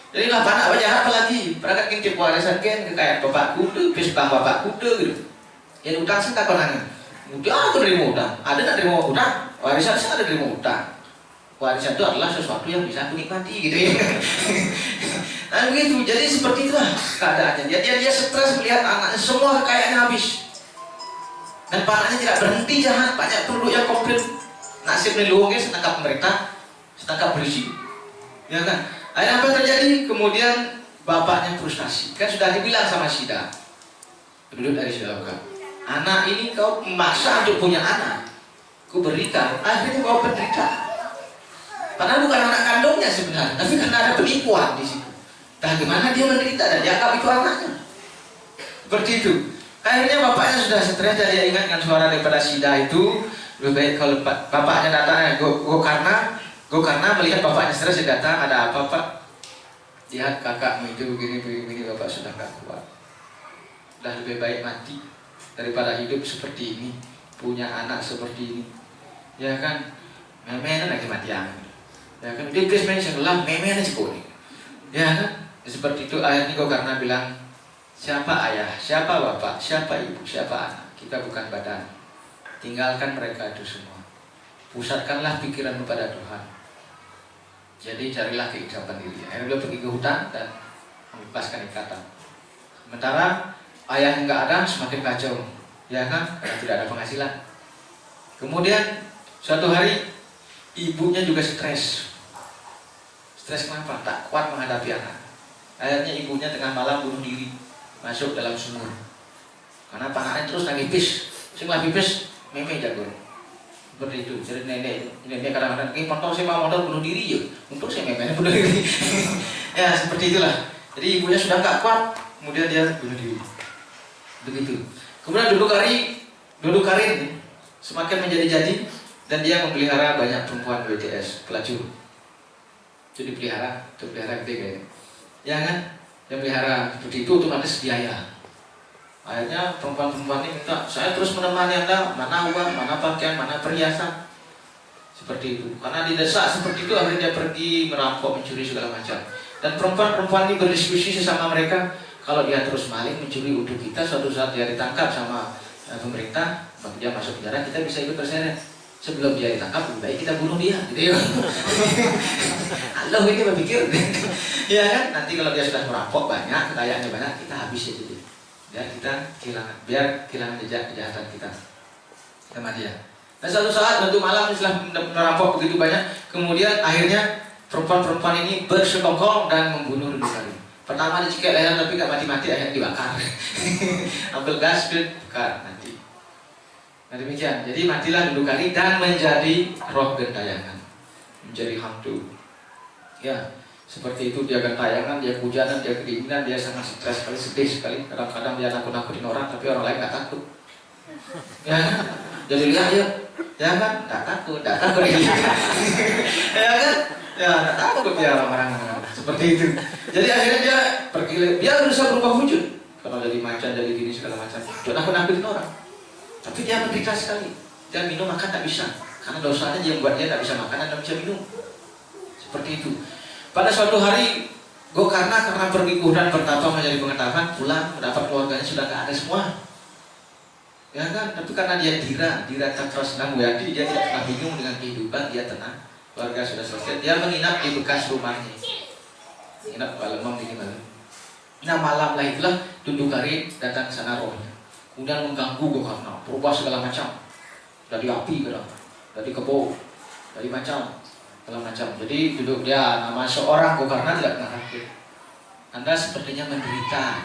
Jadi lah panak jahat apalagi perangkat ngintip warisan kan kekayaan bapakku tuh, pesta bapakku tuh gitu. Ya utang sih tak konangan. Udah aku nerima utang, ada nak nerima utang? Warisan sih ada nerima utang. Warisan itu adalah sesuatu yang bisa aku nikmati gitu ya. Nah begitu, jadi seperti itulah keadaannya. Dia stres melihat anaknya semua kekayaannya habis. Dan anaknya tidak berhenti jahat, banyak penduduk yang komplain. Nasib nih luang guys, setangkap mereka, setangkap berisi. Ya kan? Akhirnya apa yang terjadi? Kemudian bapaknya frustasi. Kan sudah dibilang sama Sida, penduduk dari Sida Loka, anak ini kau memaksa untuk punya anak, kau berikan, akhirnya kau penderita. Padahal bukan anak kandungnya sebenarnya, tapi karena ada penipuan di situ. Bagaimana dia menderita dan dianggap itu anaknya. Seperti itu. Akhirnya bapaknya sudah stres dan dia ingat dengan suara daripada Sida itu. Lebih baik kalau bapaknya datang, Gokarna melihat bapaknya stres, dia datang, ada apa Pak? Lihat kakakmu itu begini, bapak sudah gak kuat. Sudah lebih baik mati daripada hidup seperti ini, punya anak seperti ini. Ya kan, memang lagi matian. Ya kan, dia main sebelah, memang cukup. Ya kan, seperti itu. Akhirnya Gokarna bilang, siapa ayah, siapa bapak, siapa ibu, siapa anak? Kita bukan badan. Tinggalkan mereka itu semua. Pusatkanlah pikiran kepada Tuhan. Jadi carilah keikraman diri. Akhirnya dia pergi ke hutan dan melepaskan ikatan. Sementara ayah yang nggak ada semakin kacau, ya kan? Karena tidak ada penghasilan. Kemudian suatu hari ibunya juga stres. Stres kenapa? Tak kuat menghadapi anak. Akhirnya ibunya tengah malam bunuh diri, masuk dalam sumur. Karena anaknya terus nangis pipis, sing lah pipis, meme jago. Seperti itu. Jadi nenek kadang-kadang ini potong saya mau modal bunuh diri ya. Untuk saya meme bunuh diri. Ya seperti itulah. Jadi ibunya sudah nggak kuat, kemudian dia bunuh diri. Begitu. Kemudian Dodo Karin semakin menjadi-jadi dan dia memelihara banyak perempuan BTS, pelacur. Jadi pelihara gede kayaknya. Ya kan? Yang pelihara seperti itu otomatis biaya. Akhirnya perempuan-perempuan ini minta, saya terus menemani Anda, mana uang, mana pakaian, mana perhiasan. Seperti itu. Karena didesak seperti itu akhirnya dia pergi merampok, mencuri segala macam. Dan perempuan-perempuan ini berdiskusi sesama mereka, kalau dia terus maling mencuri untuk kita, suatu saat dia ditangkap sama pemerintah, maka dia masuk penjara, kita bisa ikut terseret. Sebelum dia ditangkap, lebih baik kita bunuh dia. Gitu ya. Allah ini berpikir, ya kan? Nanti kalau dia sudah merampok banyak, kekayaannya banyak, kita habis ya jadi. Biar kehilangan jejak kejahatan kita sama dia. Dan suatu saat waktu malam setelah merampok begitu banyak, kemudian akhirnya perempuan-perempuan ini bersekongkol dan membunuh Dodo Karin. Pertama dicekik leher tapi gak mati-mati, akhirnya dibakar. Ambil gas dan bakar nanti. Nah demikian. Jadi matilah Dodo Karin dan menjadi roh gentayangan, menjadi hantu. Ya. Seperti itu dia gentayangan, dia kehujanan, dia kedinginan, dia sangat stres sekali, sedih sekali. Kadang-kadang dia nakut-nakutin orang, tapi orang lain nggak takut. Ya kan? Jadi lihat ya kan? Nggak takut ya kan? Ya nggak takut ya orang-orang seperti itu. Jadi akhirnya dia pergi, dia berusaha berubah wujud. Kalau jadi macan, jadi gini segala macam. Dia nakut-nakutin orang. Tapi dia menderita sekali. Dia minum makan tak bisa, karena dosanya dia membuat dia tak bisa makan dan tak bisa minum. Seperti itu. Pada suatu hari Gokarna karena pergi ke hutan bertapa menjadi pengetahuan, pulang mendapat keluarganya sudah nggak ada semua. Ya kan? Tapi karena dia dira tanpa senang Wiyadi, dia tidak pernah bingung dengan kehidupan, dia tenang. Keluarga sudah selesai, dia menginap di bekas rumahnya. Menginap malam di mana? Nah malam lah itulah Dodo Karin datang ke sana rohnya. kemudian mengganggu Gokarna, berubah segala macam, dari api kadang, dari kebo, dari macam segala macam. Jadi duduk dia nama seorang Gokarna tidak pernah sakit. Anda sepertinya menderita,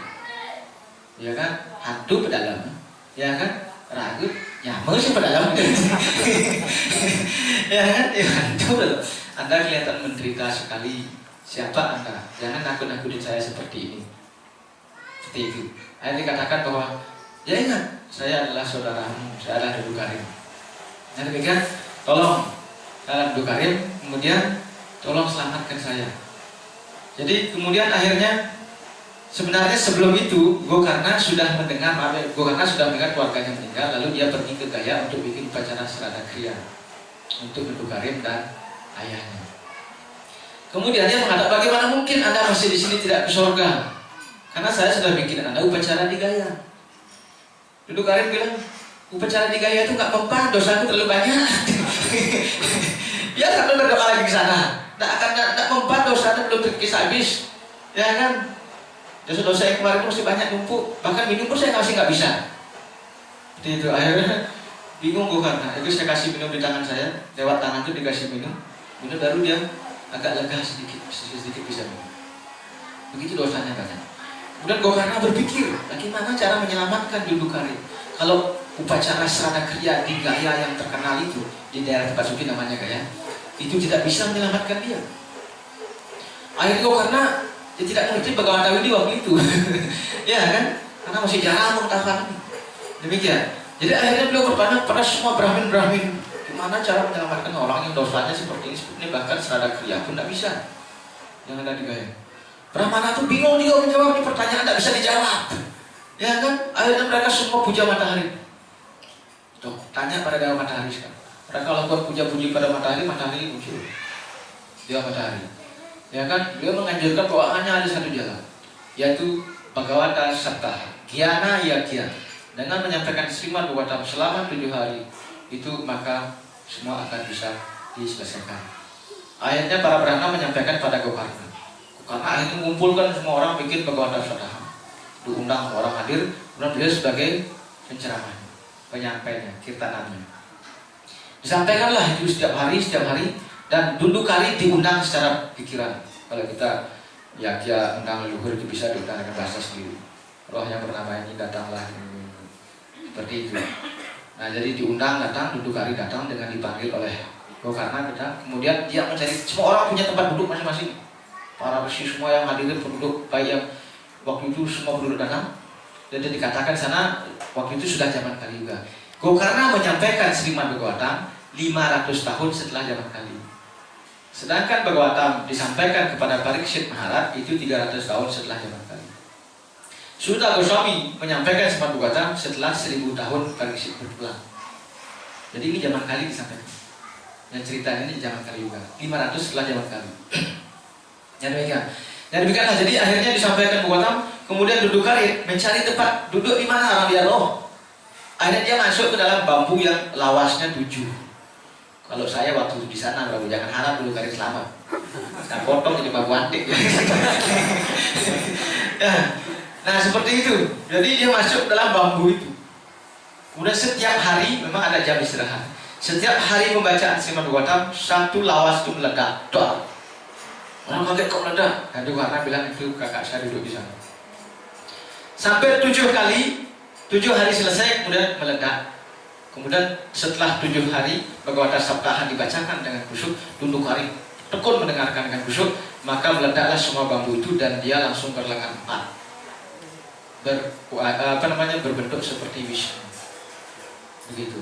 ya kan? Hantu pedalam, ya kan? Ragu, nyamuk sih pedalam, ya kan? Ya, hantu pedalam. Anda kelihatan menderita sekali. Siapa Anda? Jangan nakut-nakutin saya seperti ini. Seperti itu. Akhirnya dikatakan bahwa, ya ingat, saya adalah saudaramu, saya adalah Dudu Karim. Dan demikian, tolong, saya Dudu Karim, kemudian tolong selamatkan saya. Jadi kemudian akhirnya, sebenarnya sebelum itu, Gokarna sudah mendengar keluarganya meninggal, lalu dia pergi ke Gaya untuk bikin upacara serada kriya untuk Dudu Karim dan ayahnya. Kemudian dia mengatakan, bagaimana mungkin Anda masih di sini tidak ke surga? Karena saya sudah bikin Anda upacara di Gaya. Dudu Karim bilang, upacara di Gaya itu nggak mempan, dosaku terlalu banyak. Ya sampai berdoa lagi ke sana. Tidak mempan, dosa Anda belum terkisah habis. Ya kan? Dosa-dosa yang kemarin itu masih banyak numpuk. Bahkan minum pun saya masih nggak bisa. Seperti itu. Akhirnya bingung Gokarna. Itu saya kasih minum di tangan saya. Lewat tangan itu dikasih minum. Minum baru dia agak lega sedikit bisa minum. Begitu dosanya banyak. Kemudian Gokarna berpikir, bagaimana cara menyelamatkan Dudu Karim? Kalau upacara serada kriya di Gaya yang terkenal itu, di daerah tempat suci namanya Gaya, itu tidak bisa menyelamatkan dia. Akhirnya Gokarna dia tidak mengerti Bhagavata Widi waktu itu. Ya kan? Karena masih jarang mengetahui. Demikian. Jadi akhirnya beliau bertanya pada semua Brahmin, gimana cara menyelamatkan orang yang dosanya seperti ini, bahkan serada kriya pun tidak bisa. Yang ada di Gaya. Brahmana itu bingung dia menjawab, ini pertanyaan tidak bisa dijawab. Ya kan? Akhirnya mereka semua puja matahari. Tuh, tanya pada Dewa Matahari sekarang. Mereka lakukan puja-puji pada matahari, matahari muncul. Dewa Matahari. Ya kan? Beliau menganjurkan bahwa hanya ada satu jalan, yaitu Bhagavata Saptaha, Gyana Yagya. Dengan menyampaikan Srimad Bhagavatam selama 7 hari, itu maka semua akan bisa diselesaikan. Akhirnya para Brahmana menyampaikan pada Gokarna. Gokarna akhirnya mengumpulkan semua orang bikin Bhagavata Saptaha. Diundang orang hadir, kemudian beliau sebagai penceramah, penyampainya, kirtanannya. Disampaikanlah itu setiap hari, dan Dudu Karim diundang secara pikiran. Kalau kita ya undang leluhur itu bisa diundang dengan bahasa sendiri. Roh yang bernama ini datanglah, seperti itu. Nah jadi diundang datang, Dudu Karim datang dengan dipanggil oleh Gokarna datang. Kemudian dia mencari, semua orang punya tempat duduk masing-masing. Para besi semua yang hadirin penduduk, baik yang waktu itu semua penduduk datang. Dan dikatakan sana waktu itu sudah zaman Kaliuga. Gokarna menyampaikan Srimad Bhagavatam 500 tahun setelah zaman Kali. Sedangkan Bhagavatam disampaikan kepada Parikshit Maharaj itu 300 tahun setelah zaman Kali. Suta Goswami menyampaikan Srimad Bhagavatam setelah 1000 tahun Parikshit berpulang. Jadi ini zaman Kali disampaikan. Dan ceritanya ini zaman Kaliuga, 500 setelah zaman Kali. Yang demikian. Dan demikianlah, jadi akhirnya disampaikan Bhagavatam. Kemudian Dudu Karim mencari tempat duduk di mana orang dia roh. Akhirnya dia masuk ke dalam bambu yang lawasnya 7. Kalau saya waktu di sana, Prabu, jangan harap Dudu Karim selamat. Saya potong jadi bambu antik. Nah seperti itu. Jadi dia masuk dalam bambu itu. Kemudian setiap hari memang ada jam istirahat. Setiap hari pembacaan Srimad Bhagavatam, satu lawas itu meledak. Doa. Orang kaget kok meledak. Dan Gokarna bilang itu kakak saya duduk di sana. Sampai 7 kali, 7 hari selesai kemudian meledak. Kemudian setelah 7 hari Bhagavata Saptaha dibacakan dengan khusyuk, Dudu Karim tekun mendengarkan dengan khusyuk, maka meledaklah semua bambu itu dan dia langsung berlengan 4. Berbentuk seperti Wisnu. Begitu.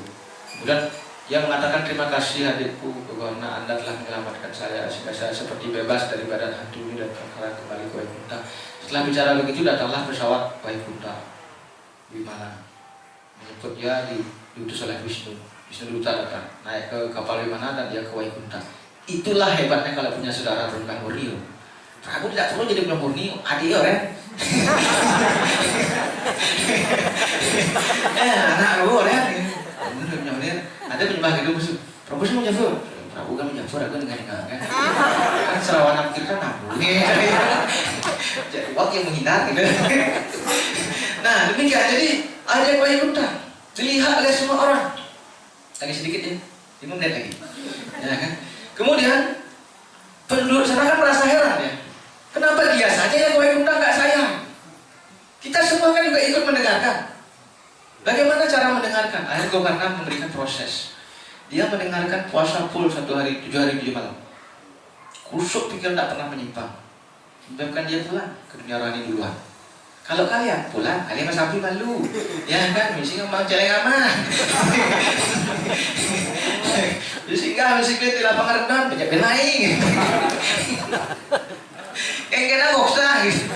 Kemudian dia mengatakan, terima kasih adikku karena Anda telah menyelamatkan saya sehingga saya seperti bebas dari badan hantu ini dan terkara kembali ke Waikunta. Setelah bicara begitu datanglah pesawat Waikunta Wimana, menyebut dia diutus oleh Wisnu Duta datang naik ke kapal Wimana dan dia ke Waikunta. Itulah hebatnya kalau punya saudara berembah murni. Prabu tidak perlu jadi berembah murni, adik orang. Anak Prabu orang. Ada penyembah gedung musuh. Prabu semua Jafar. Prabu kan Jafar, aku dengan kan. Kan serawan pikir kan nabu. Jadi waktu yang menghindar gitu. Nah demikian, jadi Ada Waikunta, dilihat oleh semua orang. Lagi sedikit ya, 5 menit lagi. Ya kan? Kemudian penduduk sana kan merasa heran ya. Kenapa dia saja yang Waikunta nggak sayang? Kita semua kan juga ikut mendengarkan. Bagaimana cara mendengarkan? Akhirnya Gokarna memberikan proses. Dia mendengarkan puasa full 1 hari, 7 hari 7 malam. Kusuk pikir tak pernah menyimpang. Menyebabkan dia pulang ke dunia rohani duluan. Kalau kalian pulang, kalian mas sapi malu. Ya kan, mesti ngomong celeng aman. Mesti enggak, mesti kita di lapangan renang, banyak benaing. Kena boksa gitu.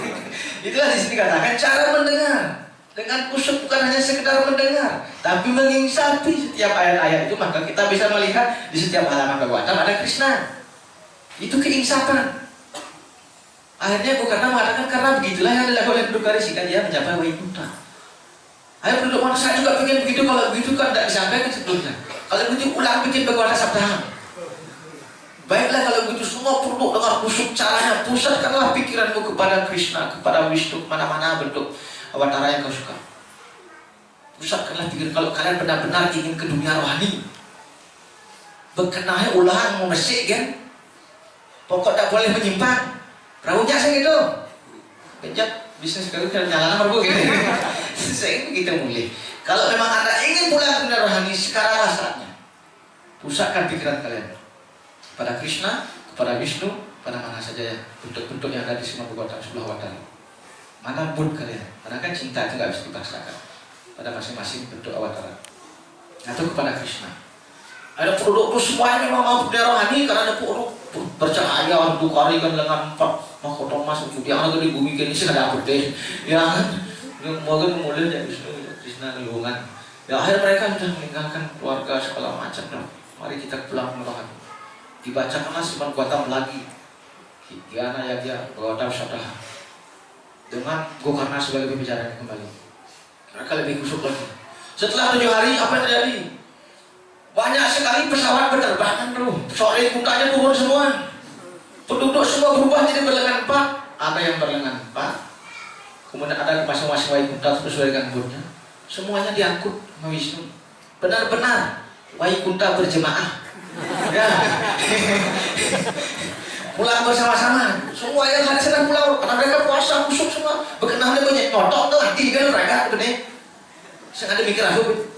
Itulah di sini katakan cara mendengar. Dengan kusuk bukan hanya sekedar mendengar, tapi menginsapi setiap ayat-ayat itu, maka kita bisa melihat di setiap halaman Bhagavatam ada Krishna. Itu keinsapan. Akhirnya Gokarna mengatakan karena begitulah yang dilakukan oleh penduduk Karisika, dia mencapai Waikunta. Akhirnya penduduk mana saya juga pengen begitu, kalau begitu kan tidak disampaikan sebelumnya. Kalau begitu ulang bikin Bhagavata Saptaha. Baiklah kalau begitu semua penduduk dengar kusuk caranya, pusatkanlah pikiranmu kepada Krishna, kepada Vishnu, mana-mana bentuk awatara yang kau suka. Pusatkanlah pikiran kalau kalian benar-benar ingin ke dunia rohani. Berkenai ulang memesik kan? Pokok tak boleh menyimpang. Perahunya saya gitu. Penjat bisnis kali kan jalan nomor gitu. Saya begitu mulai. Kalau memang Anda ingin pulang ke dunia rohani, sekaranglah saatnya. Pusatkan pikiran kalian pada Krishna, kepada Vishnu, pada mana saja ya bentuk-bentuk yang ada di semua Bhagavatam sebelah awatara. Mana pun kalian, karena kan cinta itu nggak bisa dipaksakan pada masing-masing bentuk awatara. Atau kepada Krishna. Ada produk itu semuanya memang mau dunia rohani karena ada produk bercahaya untuk kari kan dengan 4 mahkota emas judi yang ada di bumi kini sih ada apa deh, ya kan? Mungkin mulai dari Krishna lingkungan. Ya akhir mereka sudah meninggalkan keluarga segala macam. Mari kita pulang ke rohani. Dibacakanlah Srimad Bhagavatam lagi. Giana Yagya Bhagavatam Saptaha. Dengan Gokarna sebagai pembicaranya kembali. Mereka lebih kusuk lagi. Setelah 7 hari apa yang terjadi? Banyak sekali pesawat berterbangan tuh. Soalnya kuntanya turun semua. Penduduk semua berubah jadi berlengan 4. Ada yang berlengan 4. Kemudian ada masing-masing Waikunta sesuai dengan umurnya. Semuanya diangkut sama Wisnu. Benar-benar Waikunta berjemaah. Ya. Pulang bersama-sama. Semua yang hari sedang pulang karena mereka puasa kusuk semua. Berkenaan banyak nyotok tuh hati kan mereka benar. Sengaja mikir aku.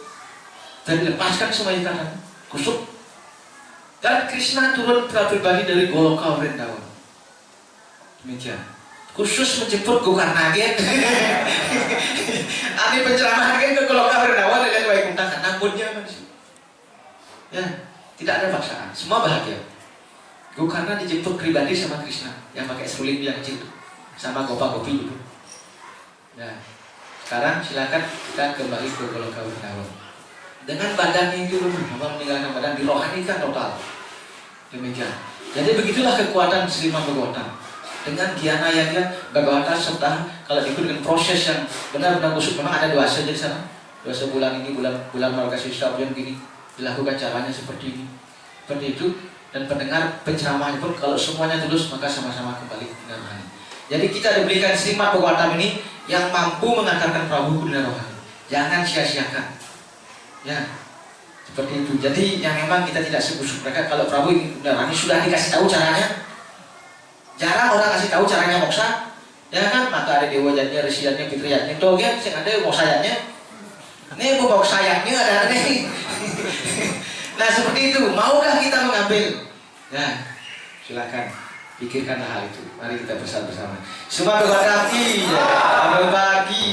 Dan lepaskan semua ikatan kusuk. Dan Krishna turun pribadi dari Goloka Vrindavan. Demikian. Khusus menjemput Gokarna gen. Ani penceramah gen ke Goloka Vrindavan dengan Waikunta karena moodnya manusia. Ya, tidak ada paksaan. Semua bahagia. Gokarna dijemput pribadi sama Krishna yang pakai seruling yang kecil itu, sama Gopa-Gopi itu. Nah, sekarang silakan kita kembali ke Goloka Vrindavan. Dengan badannya itu meninggalkan badan dirohanikan total. Demikian. Jadi begitulah kekuatan Srimad Bhagavatam. Dengan Giana Yagya Bhagavata Saptaha, kalau diikut dengan proses yang benar-benar kusuk, memang ada dosa di sana. Dosa bulan ini, bulan Margasisra yang begini dilakukan caranya seperti ini. Seperti itu. Dan pendengar penceramahnya pun kalau semuanya tulus maka sama-sama kembali ke dunia rohani. Jadi kita diberikan Srimad Bhagavatam ini yang mampu mengantarkan Prabu ke dunia rohani. Jangan sia-siakan. Ya, seperti itu. Jadi yang memang kita tidak sebusuk mereka. Kalau Prabu ingin ke dunia rohani sudah dikasih tahu caranya. Jarang orang kasih tahu caranya moksa. Ya kan, maka ada dewa jadinya, resi jadinya, fitri jadinya. Tuh kan, sing ada moksayanya. Nih bu moksayanya ada nih. Nah seperti itu, maukah kita mengambil? Ya, silakan pikirkanlah hal itu. Mari kita bersama-sama. Semua berbagi, berbagi.